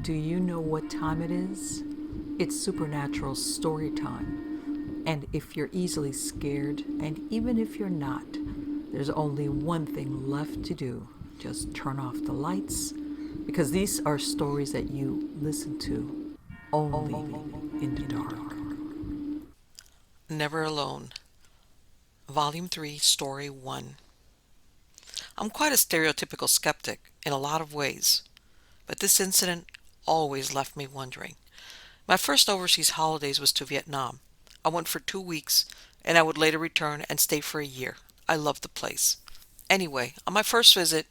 Do you know what time it is? It's supernatural story time. And if you're easily scared, and even if you're not, there's only one thing left to do. Just turn off the lights, because these are stories that you listen to only in the dark. Never Alone, Volume 3, Story 1. I'm quite a stereotypical skeptic in a lot of ways, but this incident always left me wondering. My first overseas holidays was to Vietnam. I went for 2 weeks, and I would later return and stay for a year. I loved the place. Anyway, on my first visit,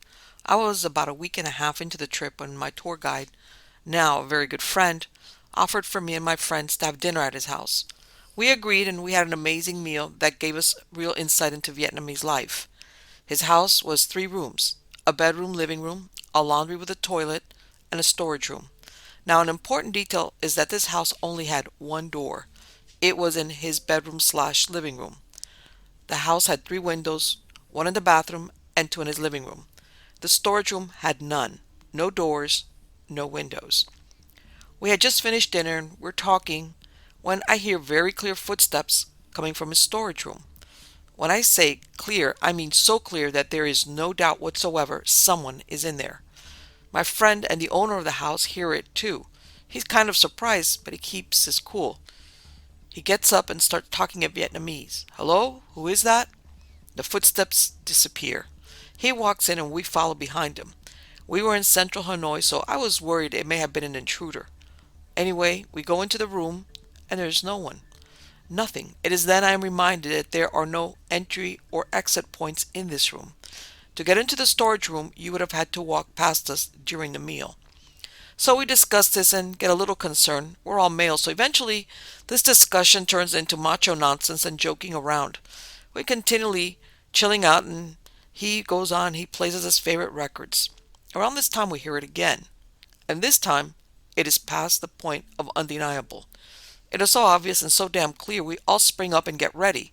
I was about a week and a half into the trip when my tour guide, now a very good friend, offered for me and my friends to have dinner at his house. We agreed and we had an amazing meal that gave us real insight into Vietnamese life. His house was 3 rooms, a bedroom, living room, a laundry with a toilet, and a storage room. Now, an important detail is that this house only had one door. It was in his bedroom slash living room. The house had 3 windows, one in the bathroom and 2 in his living room. The storage room had none, no doors, no windows. We had just finished dinner and we're talking when I hear very clear footsteps coming from his storage room. When I say clear, I mean so clear that there is no doubt whatsoever someone is in there. My friend and the owner of the house hear it too. He's kind of surprised, but he keeps his cool. He gets up and starts talking in Vietnamese. Hello? Who is that? The footsteps disappear. He walks in and we follow behind him. We were in central Hanoi, so I was worried it may have been an intruder. Anyway, we go into the room and there's no one. Nothing. It is then I am reminded that there are no entry or exit points in this room. To get into the storage room, you would have had to walk past us during the meal. So we discuss this and get a little concerned. We're all males, so eventually this discussion turns into macho nonsense and joking around. We continually chilling out and he goes on, he plays us his favorite records. Around this time we hear it again. And this time it is past the point of undeniable. It is so obvious and so damn clear we all spring up and get ready.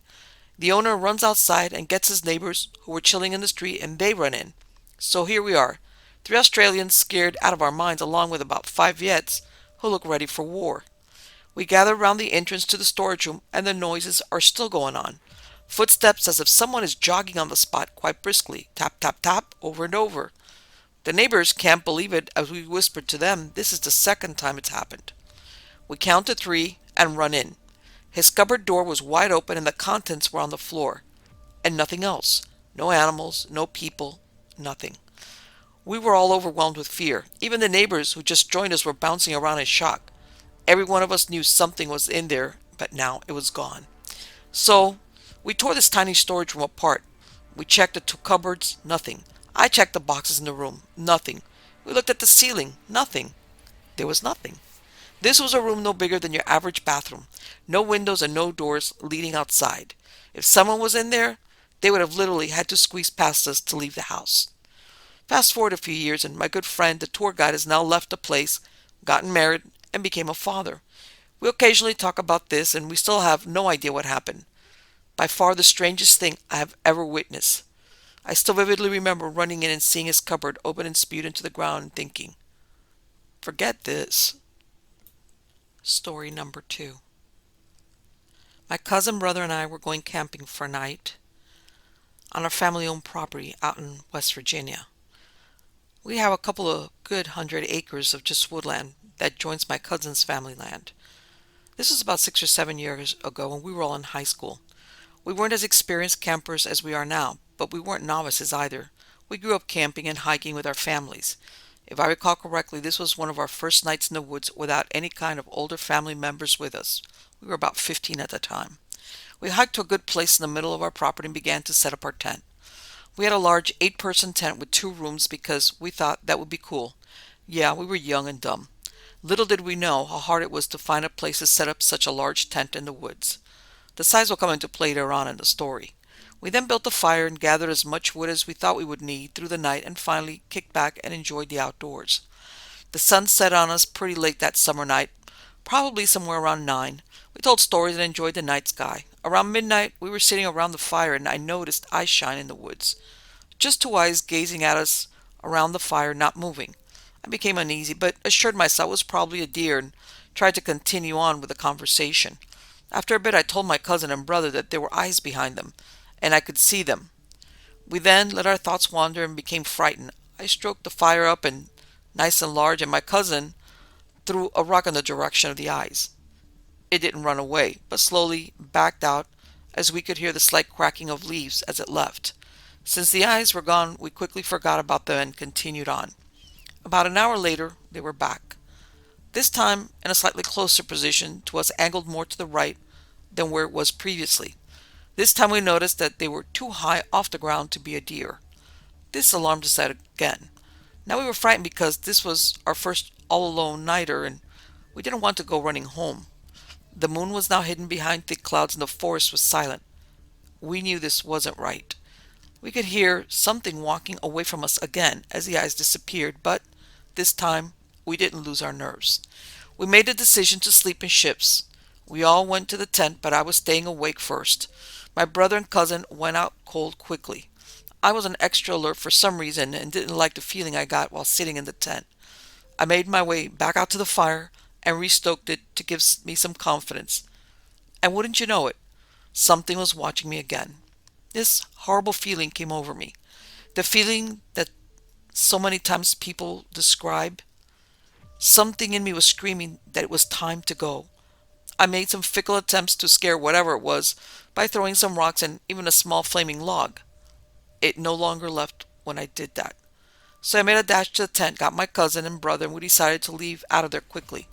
The owner runs outside and gets his neighbors who were chilling in the street and they run in. So here we are, 3 Australians scared out of our minds along with about 5 Viets who look ready for war. We gather around the entrance to the storage room and the noises are still going on. Footsteps as if someone is jogging on the spot quite briskly, tap tap tap, over and over. The neighbors can't believe it as we whisper to them this is the second time it's happened. We count to 3 and run in. His cupboard door was wide open and the contents were on the floor. And nothing else. No animals, no people, nothing. We were all overwhelmed with fear. Even the neighbors who just joined us were bouncing around in shock. Every one of us knew something was in there, but now it was gone. So, we tore this tiny storage room apart. We checked the 2 cupboards, nothing. I checked the boxes in the room, nothing. We looked at the ceiling, nothing. There was nothing. This was a room no bigger than your average bathroom. No windows and no doors leading outside. If someone was in there, they would have literally had to squeeze past us to leave the house. Fast forward a few years and my good friend, the tour guide, has now left the place, gotten married, and became a father. We occasionally talk about this and we still have no idea what happened. By far the strangest thing I have ever witnessed. I still vividly remember running in and seeing his cupboard open and spewed into the ground and thinking, forget this. Story number 2. My cousin, brother, and I were going camping for a night on our family-owned property out in West Virginia. We have a couple of good 100 acres of just woodland that joins my cousin's family land. This was about 6 or 7 years ago when we were all in high school. We weren't as experienced campers as we are now, but we weren't novices either. We grew up camping and hiking with our families. If I recall correctly, this was one of our first nights in the woods without any kind of older family members with us. We were about 15 at the time. We hiked to a good place in the middle of our property and began to set up our tent. We had a large 8-person tent with 2 rooms because we thought that would be cool. Yeah, we were young and dumb. Little did we know how hard it was to find a place to set up such a large tent in the woods. The size will come into play later on in the story. We then built a fire and gathered as much wood as we thought we would need through the night and finally kicked back and enjoyed the outdoors. The sun set on us pretty late that summer night, probably somewhere around 9. We told stories and enjoyed the night sky. Around midnight, we were sitting around the fire and I noticed eyes shine in the woods. Just 2 eyes gazing at us around the fire, not moving. I became uneasy, but assured myself it was probably a deer and tried to continue on with the conversation. After a bit, I told my cousin and brother that there were eyes behind them, and I could see them. We then let our thoughts wander and became frightened. I stroked the fire up and nice and large, and my cousin threw a rock in the direction of the eyes. It didn't run away, but slowly backed out as we could hear the slight cracking of leaves as it left. Since the eyes were gone, we quickly forgot about them and continued on. About an hour later, they were back. This time in a slightly closer position to us, angled more to the right than where it was previously. This time we noticed that they were too high off the ground to be a deer. This alarmed us again. Now we were frightened because this was our first all-alone nighter and we didn't want to go running home. The moon was now hidden behind thick clouds and the forest was silent. We knew this wasn't right. We could hear something walking away from us again as the eyes disappeared, but this time we didn't lose our nerves. We made the decision to sleep in shifts. We all went to the tent, but I was staying awake first. My brother and cousin went out cold quickly. I was on extra alert for some reason and didn't like the feeling I got while sitting in the tent. I made my way back out to the fire and restoked it to give me some confidence. And wouldn't you know it, something was watching me again. This horrible feeling came over me. The feeling that so many times people describe. Something in me was screaming that it was time to go. I made some fickle attempts to scare whatever it was by throwing some rocks and even a small flaming log. It no longer left when I did that. So I made a dash to the tent, got my cousin and brother, and we decided to leave out of there quickly.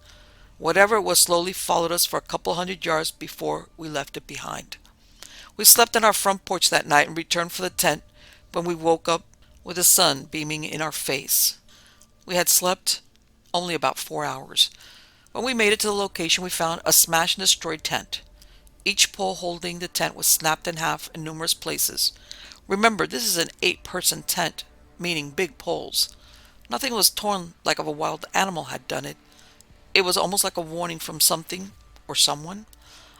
Whatever it was slowly followed us for a couple 100 yards before we left it behind. We slept on our front porch that night and returned for the tent when we woke up with the sun beaming in our face. We had slept only about 4 hours. When we made it to the location, we found a smashed and destroyed tent. Each pole holding the tent was snapped in half in numerous places. Remember, this is an 8-person tent, meaning big poles. Nothing was torn like a wild animal had done it. It was almost like a warning from something or someone.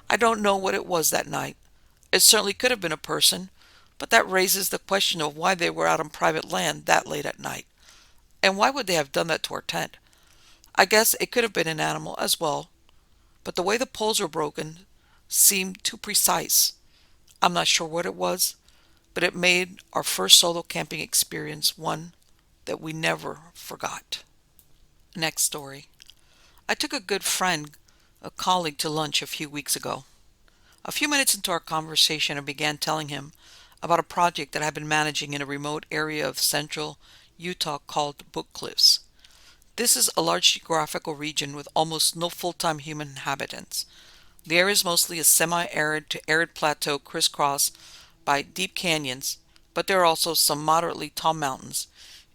I don't know what it was that night. It certainly could have been a person, but that raises the question of why they were out on private land that late at night. And why would they have done that to our tent? I guess it could have been an animal as well, but the way the poles were broken seemed too precise. I'm not sure what it was, but it made our first solo camping experience one that we never forgot. Next story. I took a good friend, a colleague, to lunch a few weeks ago. A few minutes into our conversation, I began telling him about a project that I had been managing in a remote area of central Utah called Book Cliffs. This is a large geographical region with almost no full-time human inhabitants. The area is mostly a semi-arid to arid plateau crisscrossed by deep canyons, but there are also some moderately tall mountains,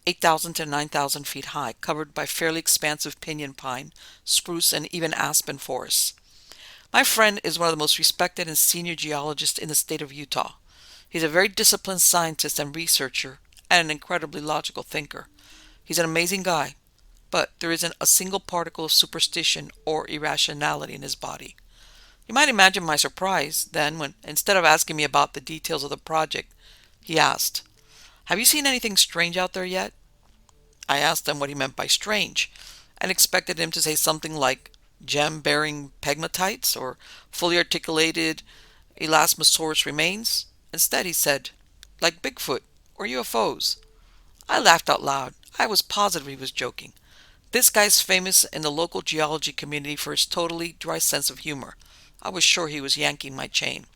8,000 to 9,000 feet high, covered by fairly expansive pinyon pine, spruce, and even aspen forests. My friend is one of the most respected and senior geologists in the state of Utah. He's a very disciplined scientist and researcher, and an incredibly logical thinker. He's an amazing guy, but there isn't a single particle of superstition or irrationality in his body. You might imagine my surprise, then, when instead of asking me about the details of the project, he asked, "Have you seen anything strange out there yet?" I asked him what he meant by strange, and expected him to say something like gem-bearing pegmatites or fully articulated elasmosaurus remains. Instead, he said, like Bigfoot or UFOs. I laughed out loud. I was positive he was joking. This guy's famous in the local geology community for his totally dry sense of humor. I was sure he was yanking my chain.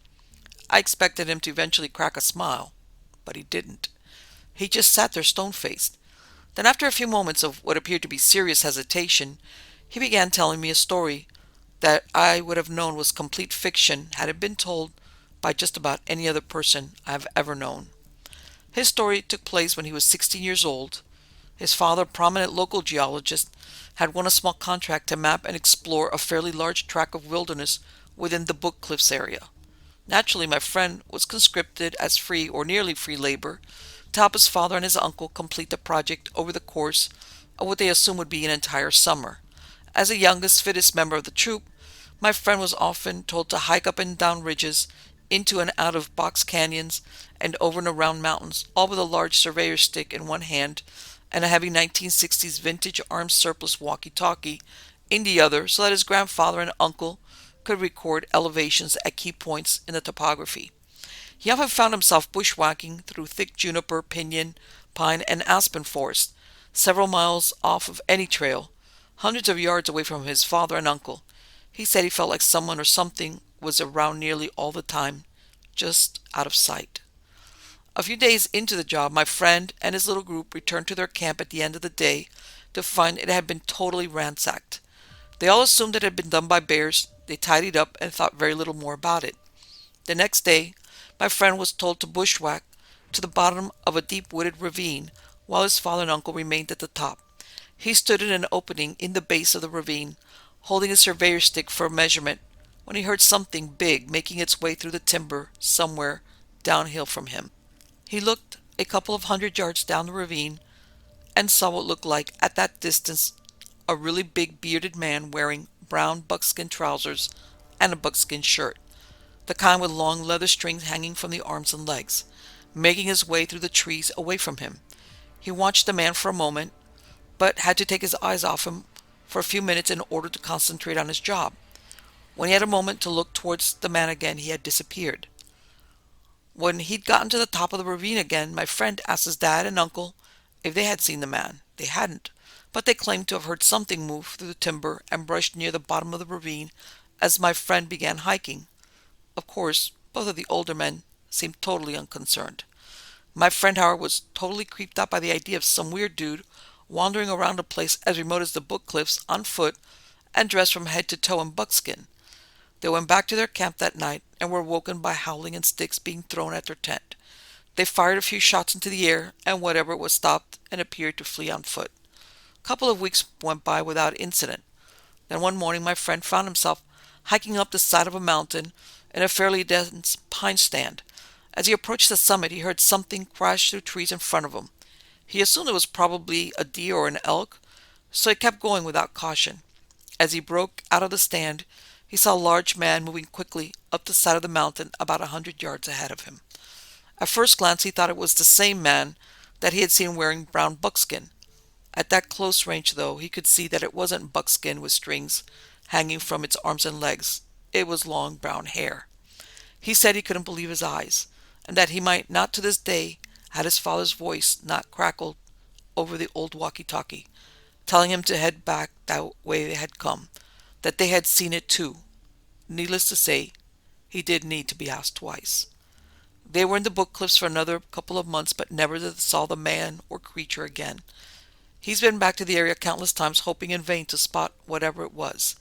I expected him to eventually crack a smile, but he didn't. He just sat there stone-faced. Then, after a few moments of what appeared to be serious hesitation, he began telling me a story that I would have known was complete fiction had it been told by just about any other person I have ever known. His story took place when he was 16 years old. His father, a prominent local geologist, had won a small contract to map and explore a fairly large tract of wilderness within the Book Cliffs area. Naturally, my friend was conscripted as free or nearly free labor to help his father and his uncle complete the project over the course of what they assumed would be an entire summer. As the youngest, fittest member of the troop, my friend was often told to hike up and down ridges, into and out of box canyons, and over and around mountains, all with a large surveyor's stick in one hand and a heavy 1960s vintage armed surplus walkie-talkie in the other so that his grandfather and uncle could record elevations at key points in the topography. He often found himself bushwhacking through thick juniper, pinyon, pine, and aspen forest, several miles off of any trail, hundreds of yards away from his father and uncle. He said he felt like someone or something was around nearly all the time, just out of sight. A few days into the job, my friend and his little group returned to their camp at the end of the day to find it had been totally ransacked. They all assumed it had been done by bears. They tidied up and thought very little more about it. The next day, my friend was told to bushwhack to the bottom of a deep wooded ravine while his father and uncle remained at the top. He stood in an opening in the base of the ravine, holding a surveyor's stick for a measurement, when he heard something big making its way through the timber somewhere downhill from him. He looked a couple of 100 yards down the ravine and saw what looked like, at that distance, a really big bearded man wearing brown buckskin trousers and a buckskin shirt, the kind with long leather strings hanging from the arms and legs, making his way through the trees away from him. He watched the man for a moment, but had to take his eyes off him for a few minutes in order to concentrate on his job. When he had a moment to look towards the man again, he had disappeared. When he'd gotten to the top of the ravine again, my friend asked his dad and uncle if they had seen the man. They hadn't, but they claimed to have heard something move through the timber and brushed near the bottom of the ravine as my friend began hiking. Of course, both of the older men seemed totally unconcerned. My friend Howard was totally creeped out by the idea of some weird dude wandering around a place as remote as the Book Cliffs on foot and dressed from head to toe in buckskin. They went back to their camp that night and were woken by howling and sticks being thrown at their tent. They fired a few shots into the air, and whatever was stopped and appeared to flee on foot. A couple of weeks went by without incident. Then one morning my friend found himself hiking up the side of a mountain in a fairly dense pine stand. As he approached the summit, he heard something crash through trees in front of him. He assumed it was probably a deer or an elk, so he kept going without caution. As he broke out of the stand, he saw a large man moving quickly up the side of the mountain about 100 yards ahead of him. At first glance, he thought it was the same man that he had seen wearing brown buckskin. At that close range, though, he could see that it wasn't buckskin with strings hanging from its arms and legs. It was long brown hair. He said he couldn't believe his eyes, and that he might not to this day had his father's voice not crackled over the old walkie-talkie, telling him to head back that way they had come, that they had seen it too. Needless to say, he did need to be asked twice. They were in the Book Cliffs for another couple of months, but never saw the man or creature again. He's been back to the area countless times, hoping in vain to spot whatever it was.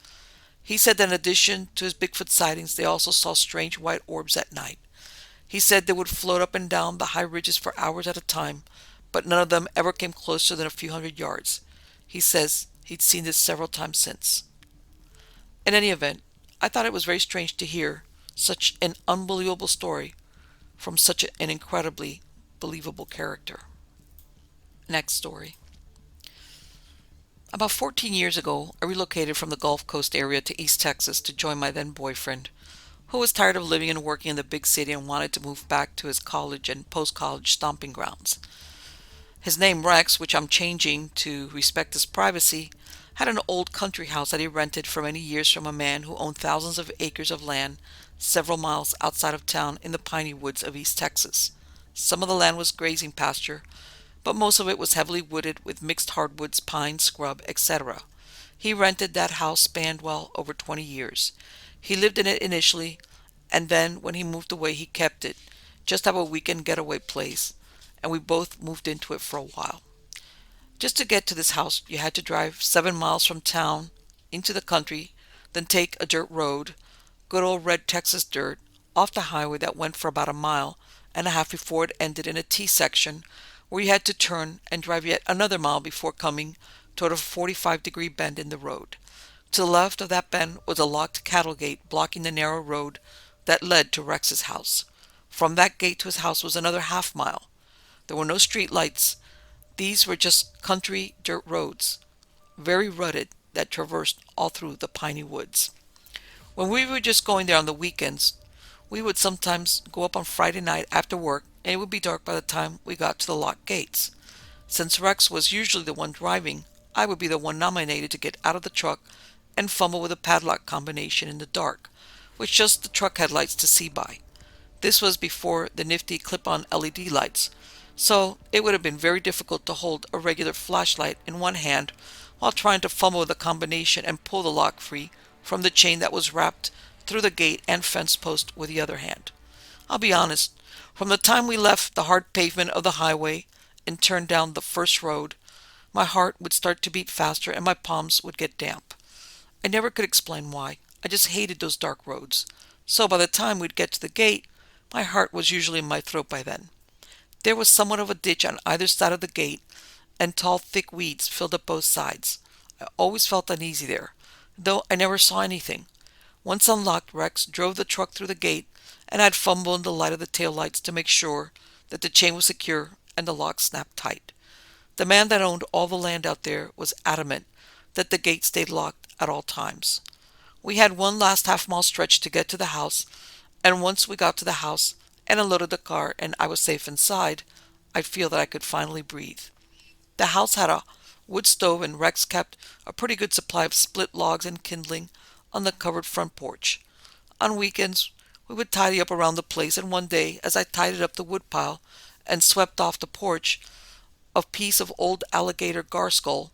He said that in addition to his Bigfoot sightings, they also saw strange white orbs at night. He said they would float up and down the high ridges for hours at a time, but none of them ever came closer than a few 100 yards. He says he'd seen this several times since. In any event, I thought it was very strange to hear such an unbelievable story from such an incredibly believable character. Next story. About 14 years ago, I relocated from the Gulf Coast area to East Texas to join my then boyfriend, who was tired of living and working in the big city and wanted to move back to his college and post-college stomping grounds. His name, Rex, which I'm changing to respect his privacy, had an old country house that he rented for many years from a man who owned thousands of acres of land several miles outside of town in the piney woods of East Texas. Some of the land was grazing pasture, but most of it was heavily wooded with mixed hardwoods, pine, scrub, etc. He rented that house spanned well over 20 years. He lived in it initially, and then when he moved away he kept it, just have a weekend getaway place, and we both moved into it for a while. Just to get to this house, you had to drive 7 miles from town into the country, then take a dirt road, good old red Texas dirt, off the highway that went for about a mile and a half before it ended in a T-section where you had to turn and drive yet another mile before coming toward a 45-degree bend in the road. To the left of that bend was a locked cattle gate blocking the narrow road that led to Rex's house. From that gate to his house was another half mile. There were no street lights. These were just country dirt roads, very rutted, that traversed all through the piney woods. When we were just going there on the weekends, we would sometimes go up on Friday night after work, and it would be dark by the time we got to the locked gates. Since Rex was usually the one driving, I would be the one nominated to get out of the truck and fumble with a padlock combination in the dark, with just the truck headlights to see by. This was before the nifty clip-on LED lights, so it would have been very difficult to hold a regular flashlight in one hand while trying to fumble with the combination and pull the lock free from the chain that was wrapped through the gate and fence post with the other hand. I'll be honest, from the time we left the hard pavement of the highway and turned down the first road, my heart would start to beat faster and my palms would get damp. I never could explain why. I just hated those dark roads. So by the time we'd get to the gate, my heart was usually in my throat by then. There was somewhat of a ditch on either side of the gate, and tall, thick weeds filled up both sides. I always felt uneasy there, though I never saw anything. Once unlocked, Rex drove the truck through the gate, and I'd fumble in the light of the taillights to make sure that the chain was secure and the lock snapped tight. The man that owned all the land out there was adamant that the gate stayed locked at all times. We had one last half-mile stretch to get to the house, and once we got to the house and unloaded the car and I was safe inside, I'd feel that I could finally breathe. The house had a wood stove and Rex kept a pretty good supply of split logs and kindling on the covered front porch. On weekends, we would tidy up around the place, and one day, as I tidied up the woodpile and swept off the porch, a piece of old alligator gar skull,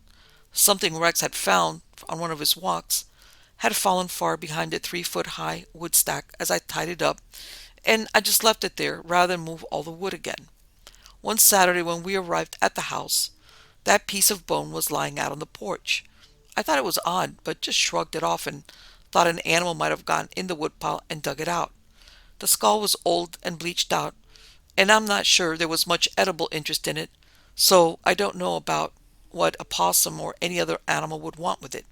something Rex had found on one of his walks, had fallen far behind a 3-foot-high wood stack as I tied it up, and I just left it there rather than move all the wood again. One Saturday when we arrived at the house, that piece of bone was lying out on the porch. I thought it was odd, but just shrugged it off and thought an animal might have gone in the woodpile and dug it out. The skull was old and bleached out, and I'm not sure there was much edible interest in it, so I don't know about what a possum or any other animal would want with it.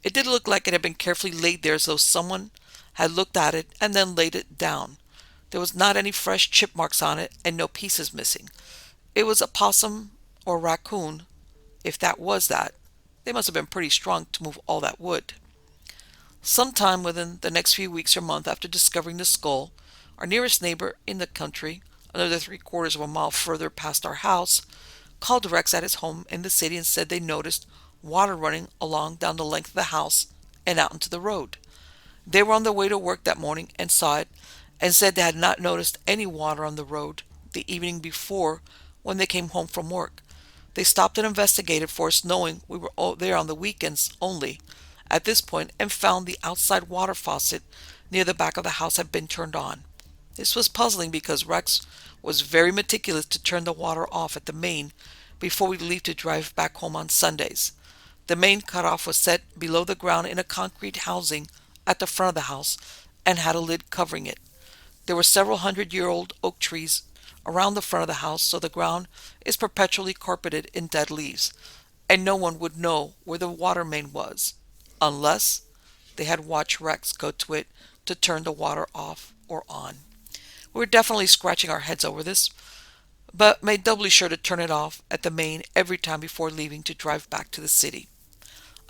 It did look like it had been carefully laid there as though someone had looked at it and then laid it down. There was not any fresh chip marks on it and no pieces missing. It was a possum or raccoon, if that was that. They must have been pretty strong to move all that wood. Sometime within the next few weeks or month after discovering the skull, our nearest neighbor in the country, another 3/4 of a mile further past our house, called Rex at his home in the city and said they noticed water running along down the length of the house and out into the road. They were on their way to work that morning and saw it, and said they had not noticed any water on the road the evening before when they came home from work. They stopped and investigated for us, knowing we were there on the weekends only at this point, and found the outside water faucet near the back of the house had been turned on. This was puzzling because Rex was very meticulous to turn the water off at the main before we leave to drive back home on Sundays. The main cutoff was set below the ground in a concrete housing at the front of the house and had a lid covering it. There were several 100-year-old oak trees around the front of the house, so the ground is perpetually carpeted in dead leaves, and no one would know where the water main was, unless they had watched Rex go to it to turn the water off or on. We were definitely scratching our heads over this, but made doubly sure to turn it off at the main every time before leaving to drive back to the city.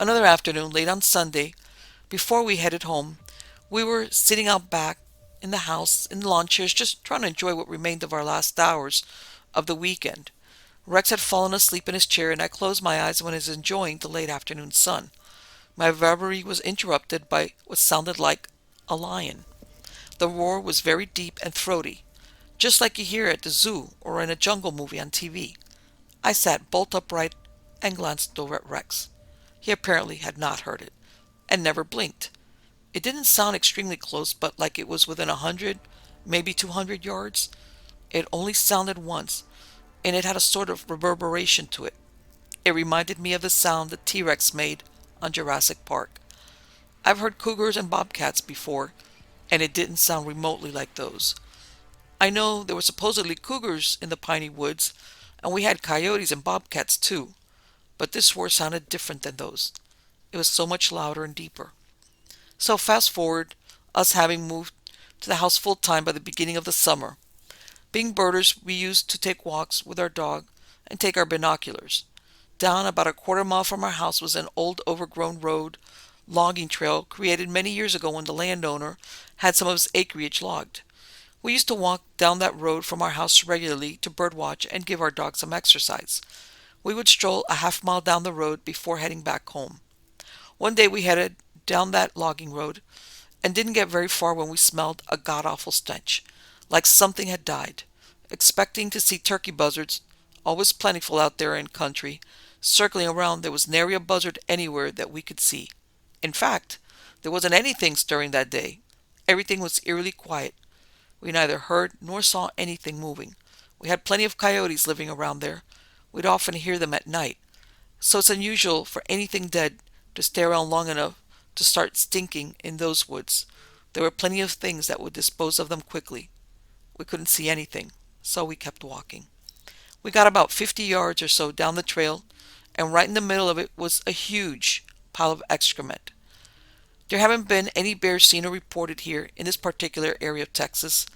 Another afternoon, late on Sunday, before we headed home, we were sitting out back in the house in lawn chairs, just trying to enjoy what remained of our last hours of the weekend. Rex had fallen asleep in his chair, and I closed my eyes when I was enjoying the late afternoon sun. My reverie was interrupted by what sounded like a lion. The roar was very deep and throaty, just like you hear at the zoo or in a jungle movie on TV. I sat bolt upright and glanced over at Rex. He apparently had not heard it, and never blinked. It didn't sound extremely close, but like it was within 100, maybe 200 yards. It only sounded once, and it had a sort of reverberation to it. It reminded me of the sound the T-Rex made on Jurassic Park. I've heard cougars and bobcats before, and it didn't sound remotely like those. I know there were supposedly cougars in the piney woods, and we had coyotes and bobcats too, but this roar sounded different than those. It was so much louder and deeper. So fast forward, us having moved to the house full time by the beginning of the summer. Being birders, we used to take walks with our dog and take our binoculars. Down about a quarter mile from our house was an old overgrown road, logging trail created many years ago when the landowner had some of his acreage logged. We used to walk down that road from our house regularly to birdwatch and give our dog some exercise. We would stroll a half mile down the road before heading back home. One day we headed down that logging road and didn't get very far when we smelled a god-awful stench, like something had died. Expecting to see turkey buzzards, always plentiful out there in country, circling around, there was nary a buzzard anywhere that we could see. In fact, there wasn't anything stirring that day. Everything was eerily quiet. We neither heard nor saw anything moving. We had plenty of coyotes living around there. We'd often hear them at night, so it's unusual for anything dead to stay around long enough to start stinking in those woods. There were plenty of things that would dispose of them quickly. We couldn't see anything, so we kept walking. We got about 50 yards or so down the trail, and right in the middle of it was a huge pile of excrement. There haven't been any bears seen or reported here in this particular area of Texas.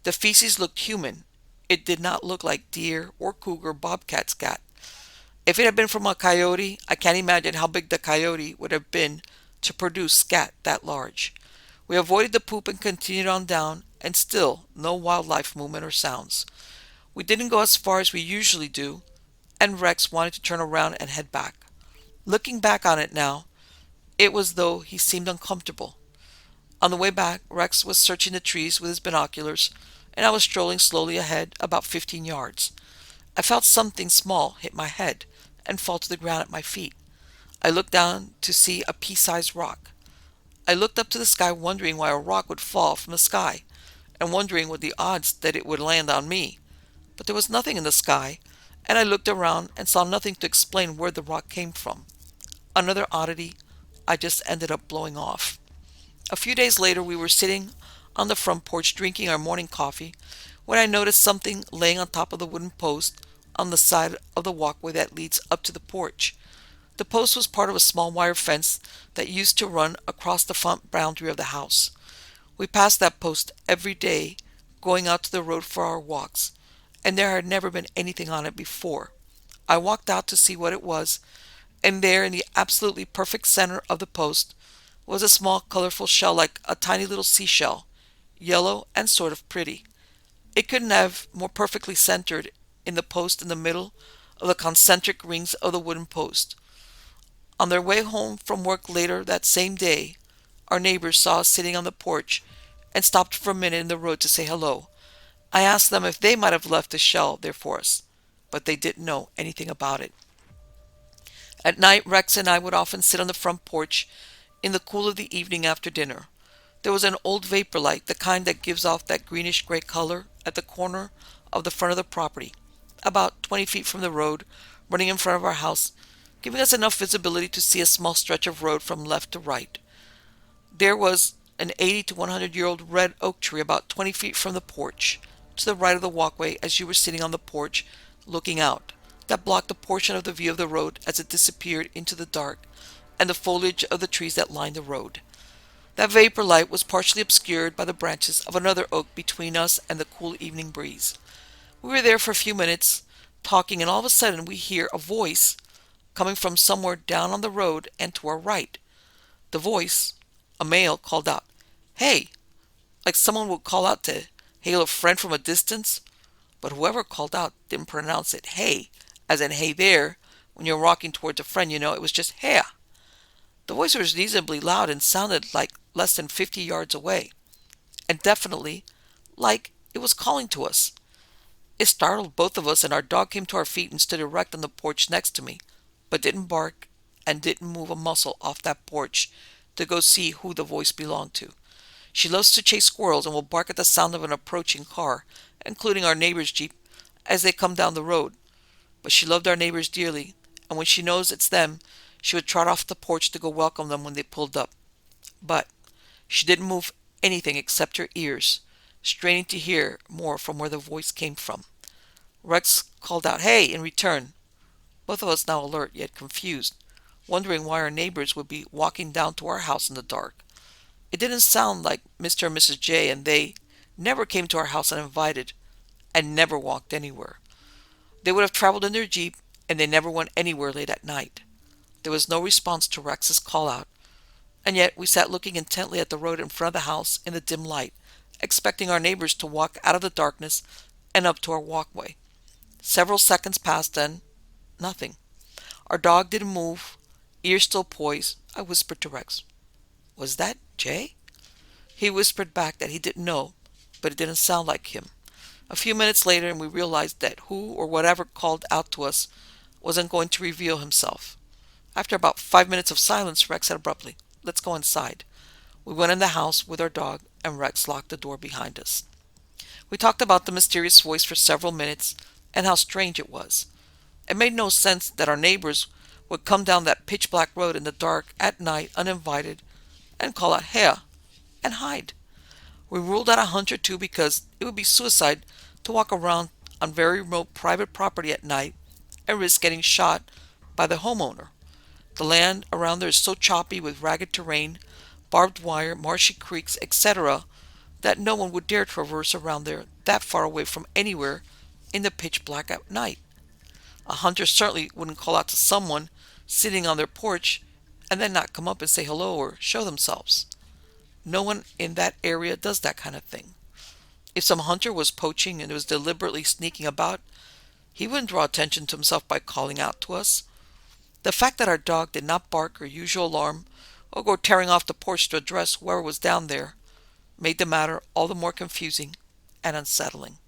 The feces looked human. It did not look like deer or cougar or bobcat scat. If it had been from a coyote, I can't imagine how big the coyote would have been to produce scat that large. We avoided the poop and continued on down, and still no wildlife movement or sounds. We didn't go as far as we usually do, and Rex wanted to turn around and head back. Looking back on it now, it was though he seemed uncomfortable. On the way back, Rex was searching the trees with his binoculars, and I was strolling slowly ahead about 15 yards. I felt something small hit my head and fall to the ground at my feet. I looked down to see a pea-sized rock. I looked up to the sky wondering why a rock would fall from the sky, and wondering what the odds that it would land on me. But there was nothing in the sky, and I looked around and saw nothing to explain where the rock came from. Another oddity I just ended up blowing off. A few days later we were sitting on the front porch drinking our morning coffee when I noticed something laying on top of the wooden post on the side of the walkway that leads up to the porch. The post was part of a small wire fence that used to run across the front boundary of the house. We passed that post every day going out to the road for our walks, and there had never been anything on it before. I walked out to see what it was, and there in the absolutely perfect center of the post was a small colorful shell like a tiny little seashell, yellow and sort of pretty. It couldn't have more perfectly centered in the post in the middle of the concentric rings of the wooden post. On their way home from work later that same day, our neighbors saw us sitting on the porch and stopped for a minute in the road to say hello. I asked them if they might have left the shell there for us, but they didn't know anything about it. At night, Rex and I would often sit on the front porch in the cool of the evening after dinner. There was an old vapor light, the kind that gives off that greenish-gray color, at the corner of the front of the property, about 20 feet from the road, running in front of our house, giving us enough visibility to see a small stretch of road from left to right. There was an 80 to 100-year-old red oak tree about 20 feet from the porch, to the right of the walkway as you were sitting on the porch looking out, that blocked a portion of the view of the road as it disappeared into the dark and the foliage of the trees that lined the road. That vapor light was partially obscured by the branches of another oak between us and the cool evening breeze. We were there for a few minutes, talking, and all of a sudden we hear a voice coming from somewhere down on the road and to our right. The voice, a male, called out, "Hey!" like someone would call out to hail a friend from a distance, but whoever called out didn't pronounce it hey, as in hey there. When you're walking towards a friend, it was just hey. The voice was reasonably loud and sounded like less than 50 yards away, and definitely like it was calling to us. It startled both of us, and our dog came to our feet and stood erect on the porch next to me, but didn't bark and didn't move a muscle off that porch to go see who the voice belonged to. She loves to chase squirrels and will bark at the sound of an approaching car, including our neighbor's Jeep, as they come down the road. But she loved our neighbors dearly, and when she knows it's them, she would trot off the porch to go welcome them when they pulled up. But she didn't move anything except her ears, straining to hear more from where the voice came from. Rex called out, "Hey," in return, both of us now alert yet confused, wondering why our neighbors would be walking down to our house in the dark. It didn't sound like Mr. and Mrs. J, and they never came to our house uninvited, and never walked anywhere. They would have traveled in their Jeep, and they never went anywhere late at night. There was no response to Rex's call out, and yet we sat looking intently at the road in front of the house in the dim light, expecting our neighbors to walk out of the darkness and up to our walkway. Several seconds passed, then nothing. Our dog didn't move, ears still poised. I whispered to Rex, "Was that Jay?" He whispered back that he didn't know, but it didn't sound like him. A few minutes later, and we realized that who or whatever called out to us wasn't going to reveal himself. After about 5 minutes of silence, Rex said abruptly, "Let's go inside." We went in the house with our dog, and Rex locked the door behind us. We talked about the mysterious voice for several minutes and how strange it was. It made no sense that our neighbors would come down that pitch-black road in the dark at night uninvited and call out, "Hey," and hide. We ruled out a hunch or two because it would be suicide to walk around on very remote private property at night and risk getting shot by the homeowner. The land around there is so choppy with ragged terrain, barbed wire, marshy creeks, etc., that no one would dare traverse around there that far away from anywhere in the pitch black at night. A hunter certainly wouldn't call out to someone sitting on their porch and then not come up and say hello or show themselves. No one in that area does that kind of thing. If some hunter was poaching and was deliberately sneaking about, he wouldn't draw attention to himself by calling out to us. The fact that our dog did not bark or usual alarm or go tearing off the porch to address whoever was down there made the matter all the more confusing and unsettling.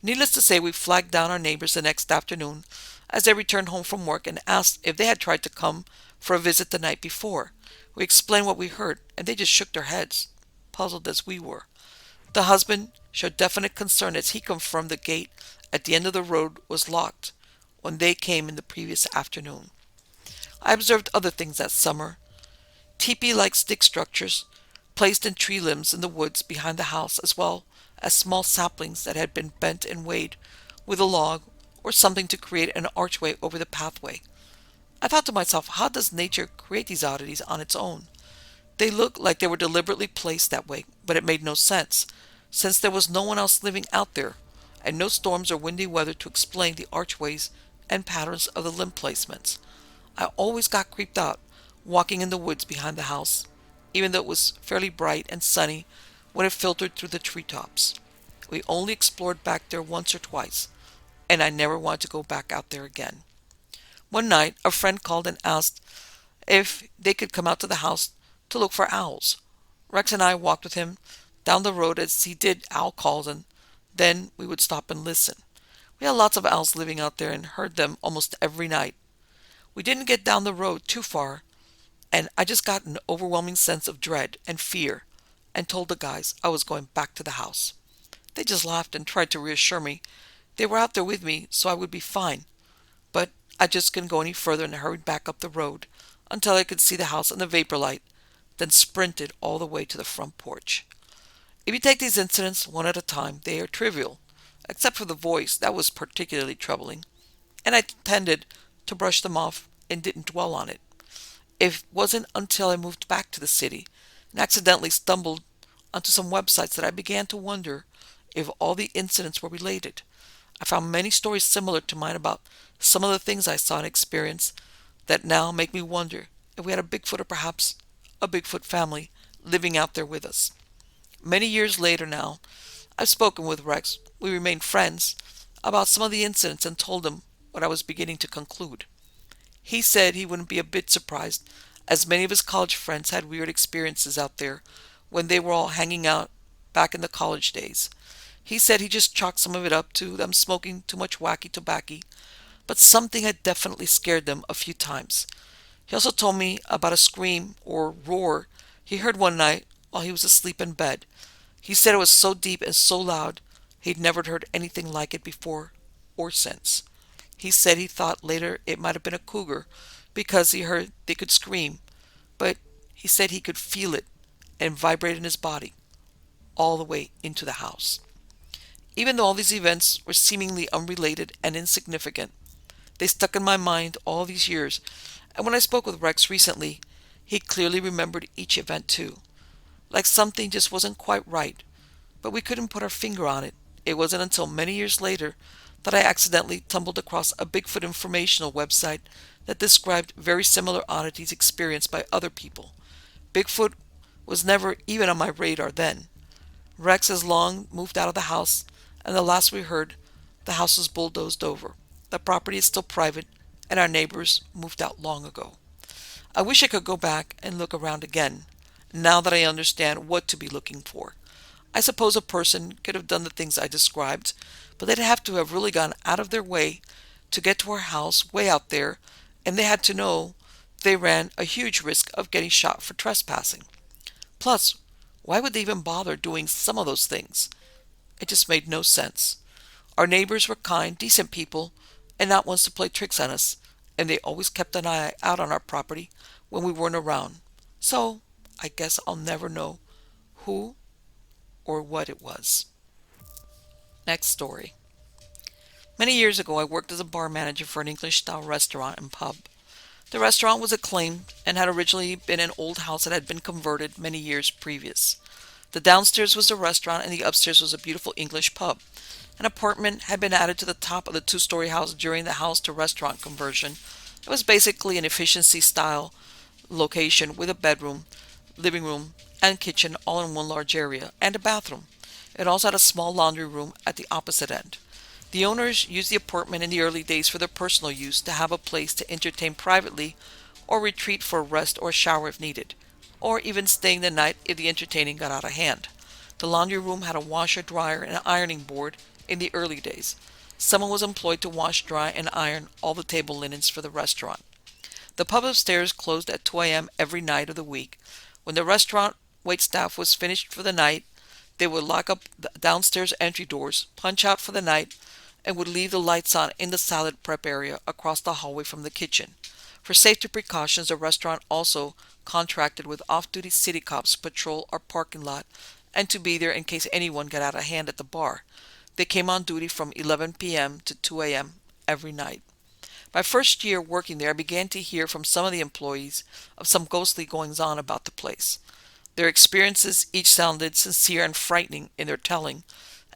Needless to say, we flagged down our neighbors the next afternoon as they returned home from work and asked if they had tried to come for a visit the night before. We explained what we heard, and they just shook their heads, puzzled as we were. The husband showed definite concern as he confirmed the gate at the end of the road was locked when they came in the previous afternoon. I observed other things that summer. Teepee-like stick structures placed in tree limbs in the woods behind the house, as well as small saplings that had been bent and weighted with a log or something to create an archway over the pathway. I thought to myself, how does nature create these oddities on its own? They looked like they were deliberately placed that way, but it made no sense, since there was no one else living out there, and no storms or windy weather to explain the archways and patterns of the limb placements. I always got creeped out walking in the woods behind the house, even though it was fairly bright and sunny when it filtered through the treetops. We only explored back there once or twice, and I never wanted to go back out there again. One night, a friend called and asked if they could come out to the house to look for owls. Rex and I walked with him down the road as he did owl calls, and then we would stop and listen. We had lots of owls living out there and heard them almost every night. We didn't get down the road too far, and I just got an overwhelming sense of dread and fear and told the guys I was going back to the house. They just laughed and tried to reassure me they were out there with me so I would be fine, but I just couldn't go any further and hurried back up the road until I could see the house in the vapor light, then sprinted all the way to the front porch. If you take these incidents one at a time, they are trivial, except for the voice. That was particularly troubling, and I tended to brush them off and didn't dwell on it. It wasn't until I moved back to the city and accidentally stumbled onto some websites that I began to wonder if all the incidents were related. I found many stories similar to mine about some of the things I saw and experienced that now make me wonder if we had a Bigfoot or perhaps a Bigfoot family living out there with us. Many years later now, I've spoken with Rex. We remained friends about some of the incidents and told him what I was beginning to conclude. He said he wouldn't be a bit surprised, as many of his college friends had weird experiences out there when they were all hanging out back in the college days. He said he just chalked some of it up to them smoking too much wacky tobacco, but something had definitely scared them a few times. He also told me about a scream or roar he heard one night while he was asleep in bed. He said it was so deep and so loud he'd never heard anything like it before or since. He said he thought later it might have been a cougar because he heard they could scream, but he said he could feel it and vibrate in his body all the way into the house. Even though all these events were seemingly unrelated and insignificant, they stuck in my mind all these years, and when I spoke with Rex recently, he clearly remembered each event too. Like something just wasn't quite right, but we couldn't put our finger on it. It wasn't until many years later that I accidentally tumbled across a Bigfoot informational website that described very similar oddities experienced by other people. Bigfoot was never even on my radar then. Rex has long moved out of the house, and the last we heard, the house was bulldozed over. The property is still private, and our neighbors moved out long ago. I wish I could go back and look around again, now that I understand what to be looking for. I suppose a person could have done the things I described, but they'd have to have really gone out of their way to get to our house way out there, and they had to know they ran a huge risk of getting shot for trespassing. Plus, why would they even bother doing some of those things? It just made no sense. Our neighbors were kind, decent people, and not ones to play tricks on us, and they always kept an eye out on our property when we weren't around. So, I guess I'll never know who or what it was. Next story. Many years ago, I worked as a bar manager for an English-style restaurant and pub. The restaurant was acclaimed and had originally been an old house that had been converted many years previous. The downstairs was a restaurant and the upstairs was a beautiful English pub. An apartment had been added to the top of the two-story house during the house-to-restaurant conversion. It was basically an efficiency-style location with a bedroom, living room, and kitchen all in one large area, and a bathroom. It also had a small laundry room at the opposite end. The owners used the apartment in the early days for their personal use, to have a place to entertain privately or retreat for a rest or a shower if needed, or even staying the night if the entertaining got out of hand. The laundry room had a washer, dryer, and an ironing board in the early days. Someone was employed to wash, dry, and iron all the table linens for the restaurant. The pub upstairs closed at 2 a.m. every night of the week. When the restaurant waitstaff was finished for the night, they would lock up the downstairs entry doors, punch out for the night, and would leave the lights on in the salad prep area across the hallway from the kitchen. For safety precautions, the restaurant also contracted with off-duty city cops to patrol our parking lot and to be there in case anyone got out of hand at the bar. They came on duty from 11 p.m. to 2 a.m. every night. My first year working there, I began to hear from some of the employees of some ghostly goings-on about the place. Their experiences each sounded sincere and frightening in their telling,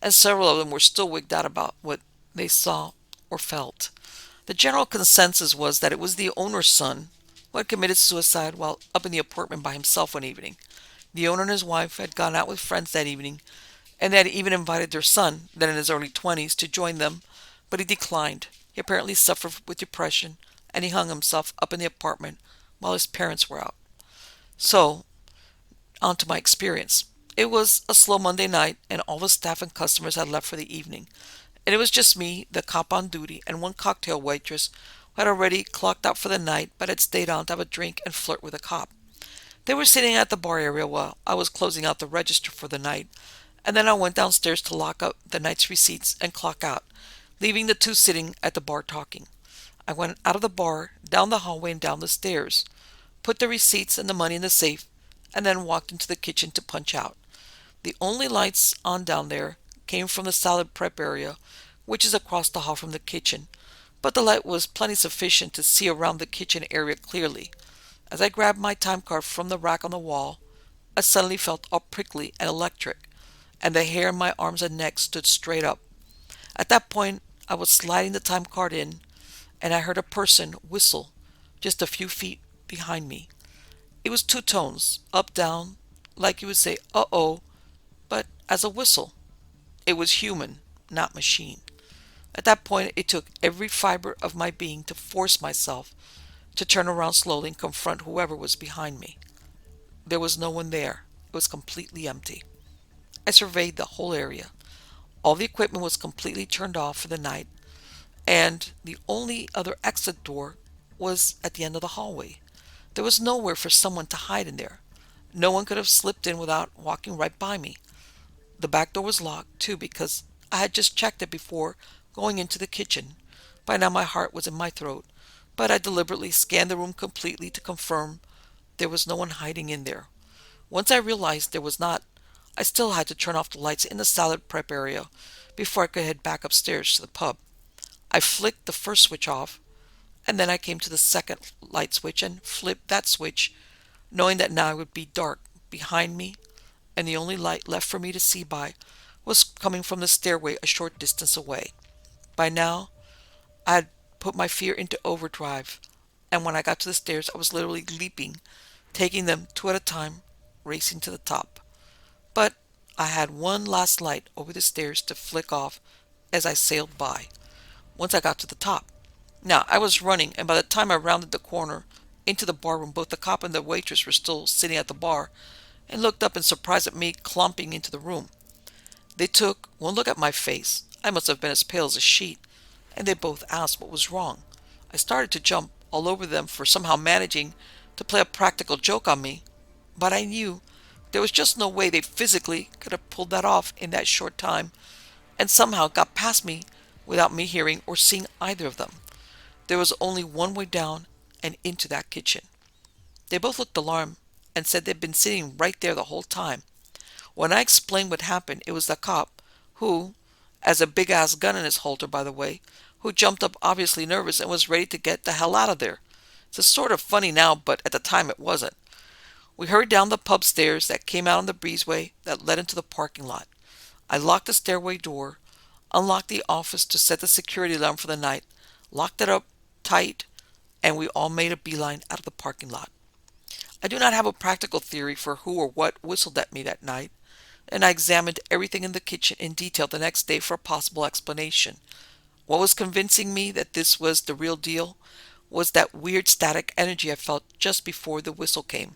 and several of them were still wigged out about what they saw or felt. The general consensus was that it was the owner's son who had committed suicide while up in the apartment by himself one evening. The owner and his wife had gone out with friends that evening, and they had even invited their son, then in his early 20s, to join them, but he declined. He apparently suffered with depression, and he hung himself up in the apartment while his parents were out. So, on to my experience. It was a slow Monday night, and all the staff and customers had left for the evening. And it was just me, the cop on duty, and one cocktail waitress who had already clocked out for the night but had stayed on to have a drink and flirt with a cop. They were sitting at the bar area while I was closing out the register for the night, and then I went downstairs to lock up the night's receipts and clock out, leaving the two sitting at the bar talking. I went out of the bar, down the hallway and down the stairs, put the receipts and the money in the safe, and then walked into the kitchen to punch out. The only lights on down there came from the salad prep area, which is across the hall from the kitchen, but the light was plenty sufficient to see around the kitchen area clearly. As I grabbed my time card from the rack on the wall, I suddenly felt all prickly and electric, and the hair on my arms and neck stood straight up. At that point, I was sliding the time card in, and I heard a person whistle just a few feet behind me. It was two tones, up, down, like you would say, uh-oh, but as a whistle. It was human, not machine. At that point, it took every fiber of my being to force myself to turn around slowly and confront whoever was behind me. There was no one there. It was completely empty. I surveyed the whole area. All the equipment was completely turned off for the night, and the only other exit door was at the end of the hallway. There was nowhere for someone to hide in there. No one could have slipped in without walking right by me. The back door was locked, too, because I had just checked it before going into the kitchen. By now my heart was in my throat, but I deliberately scanned the room completely to confirm there was no one hiding in there. Once I realized there was not, I still had to turn off the lights in the salad prep area before I could head back upstairs to the pub. I flicked the first switch off, and then I came to the second light switch and flipped that switch, knowing that now it would be dark behind me, and the only light left for me to see by was coming from the stairway a short distance away. By now, I had put my fear into overdrive, and when I got to the stairs, I was literally leaping, taking them two at a time, racing to the top. But I had one last light over the stairs to flick off as I sailed by, once I got to the top. Now, I was running, and by the time I rounded the corner into the barroom, both the cop and the waitress were still sitting at the bar and looked up in surprise at me clumping into the room. They took one look at my face. I must have been as pale as a sheet, and they both asked what was wrong. I started to jump all over them for somehow managing to play a practical joke on me, but I knew there was just no way they physically could have pulled that off in that short time and somehow got past me without me hearing or seeing either of them. There was only one way down and into that kitchen. They both looked alarmed and said they'd been sitting right there the whole time. When I explained what happened, it was the cop, who, as a big-ass gun in his holster, by the way, who jumped up obviously nervous and was ready to get the hell out of there. It's sort of funny now, but at the time it wasn't. We hurried down the pub stairs that came out on the breezeway that led into the parking lot. I locked the stairway door, unlocked the office to set the security alarm for the night, locked it up tight, and we all made a beeline out of the parking lot. I do not have a practical theory for who or what whistled at me that night, and I examined everything in the kitchen in detail the next day for a possible explanation. What was convincing me that this was the real deal was that weird static energy I felt just before the whistle came.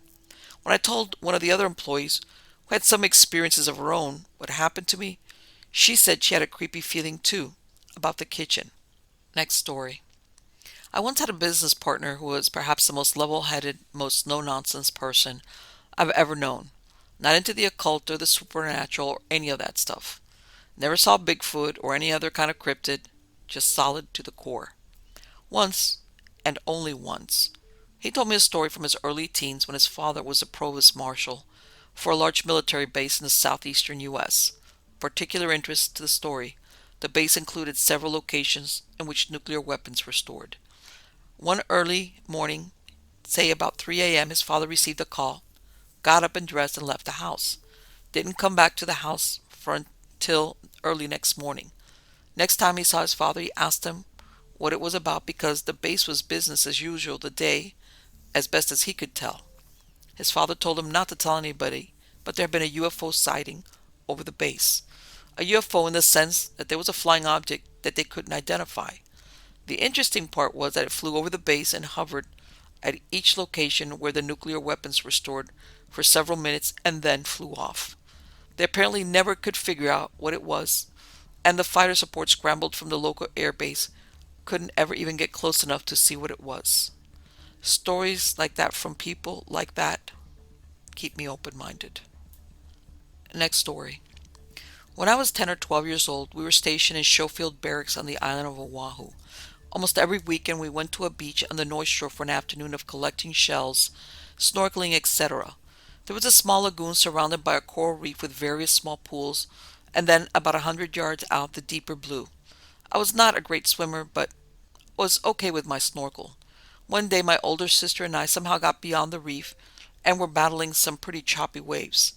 When I told one of the other employees, who had some experiences of her own, what happened to me, she said she had a creepy feeling too about the kitchen. Next story. I once had a business partner who was perhaps the most level-headed, most no-nonsense person I've ever known. Not into the occult or the supernatural or any of that stuff. Never saw Bigfoot or any other kind of cryptid, just solid to the core. Once, and only once, he told me a story from his early teens when his father was a provost marshal for a large military base in the southeastern U.S. Particular interest to the story, the base included several locations in which nuclear weapons were stored. One early morning, say about 3 a.m., his father received a call, got up and dressed and left the house. Didn't come back to the house until early next morning. Next time he saw his father, he asked him what it was about because the base was business as usual the day, as best as he could tell. His father told him not to tell anybody, but there had been a UFO sighting over the base. A UFO in the sense that there was a flying object that they couldn't identify. The interesting part was that it flew over the base and hovered at each location where the nuclear weapons were stored for several minutes and then flew off. They apparently never could figure out what it was, and the fighter support scrambled from the local air base couldn't ever even get close enough to see what it was. Stories like that from people like that keep me open-minded. Next story. When I was 10 or 12 years old, we were stationed in Schofield Barracks on the island of Oahu. Almost every weekend we went to a beach on the North Shore for an afternoon of collecting shells, snorkeling, etc. There was a small lagoon surrounded by a coral reef with various small pools, and then about 100 yards out the deeper blue. I was not a great swimmer, but was okay with my snorkel. One day my older sister and I somehow got beyond the reef and were battling some pretty choppy waves.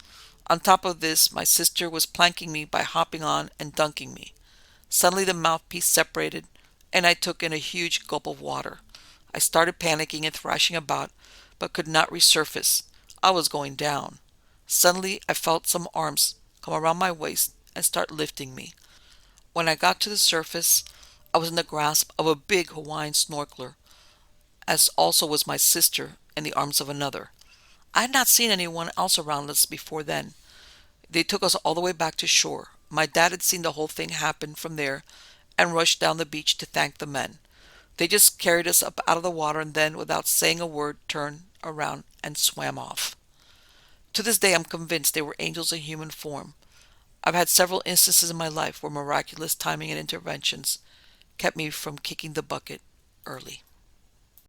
On top of this, my sister was planking me by hopping on and dunking me. Suddenly the mouthpiece separated, and I took in a huge gulp of water. I started panicking and thrashing about, but could not resurface. I was going down. Suddenly I felt some arms come around my waist and start lifting me. When I got to the surface, I was in the grasp of a big Hawaiian snorkeler, as also was my sister in the arms of another. I had not seen anyone else around us before then. They took us all the way back to shore. My dad had seen the whole thing happen from there and rushed down the beach to thank the men. They just carried us up out of the water and then, without saying a word, turned around and swam off. To this day, I'm convinced they were angels in human form. I've had several instances in my life where miraculous timing and interventions kept me from kicking the bucket early.